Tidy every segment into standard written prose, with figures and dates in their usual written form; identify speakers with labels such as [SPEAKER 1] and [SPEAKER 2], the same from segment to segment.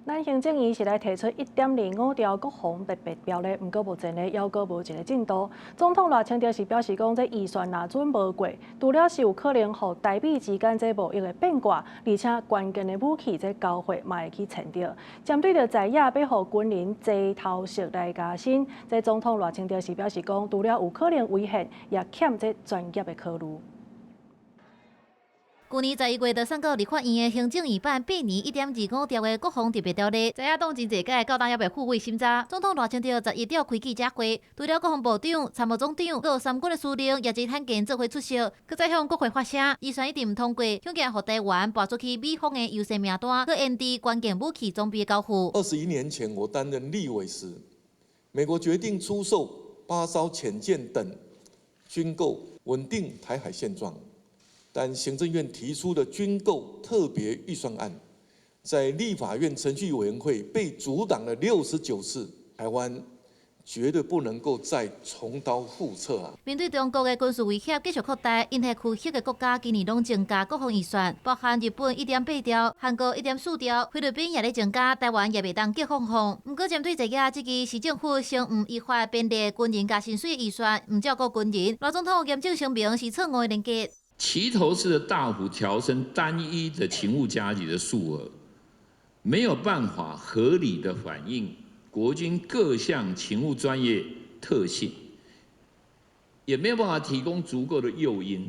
[SPEAKER 1] 咱行政院是来提出1.25条国防特别条例，不过目前呢，还阁无一个进度。总统赖清德是表示讲，这预算若准无过，除了是有可能互台美之间这贸易的变卦，而且关键的武器这交货嘛会去牵着。针对着在野要互军人齐头式来加薪，这总统赖清德是表示讲，除了有可能危险，也欠这专业的考虑。
[SPEAKER 2] 去年11月，就送到立法院的行政院版8年1.25条的国防特别条例，在野党真侪届到当也未复位审查。总统赖清德11条开记者会，除了国防部长、参谋总长，还有三军的司令也真罕见做伙出席，佮再向国会发声，预算一定唔通过，向惊互台湾拔出去美方的优先名单，佮延迟关键武器装备的交付。
[SPEAKER 3] 21年前，我担任立委时，美国决定出售8艘潜舰等军购，稳定台海现状。但行政院提出的军购特别预算案，在立法院程序委员会被阻挡了69次，台湾绝对不能够再重蹈覆辙啊！
[SPEAKER 2] 面对中国的军事威胁继续扩大，印太区8个国家今年拢增加国防预算，包含日本1.8条、韩国1.4条，菲律宾也咧增加，台湾也袂当急放放。不过针对这个，这支市政府尚唔依法编列军人加薪水的预算，唔照顾军人，赖总统严正声明是错误的连结。
[SPEAKER 4] 齐头式的大幅调升单一的勤务加级的数额，没有办法合理的反映国军各项勤务专业特性，也没有办法提供足够的诱因，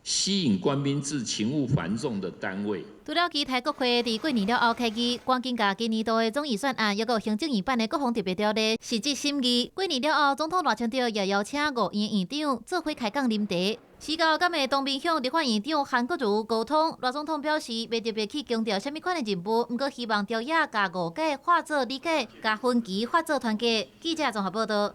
[SPEAKER 4] 吸引官兵至勤务繁重的单位。
[SPEAKER 2] 除了其他国会伫过年了后开议，关键甲今年度的总预算案，还有行政院版的国防特别条例实质审议。过年了后，总统赖清德也邀请5院院长做伙开讲啉茶。时到敢会当面向立法院长韩国瑜沟通，赖总统表示袂特别去强调什么款的任务，不过希望朝野甲误解化作理解，甲分歧化作团结。记者综合报道。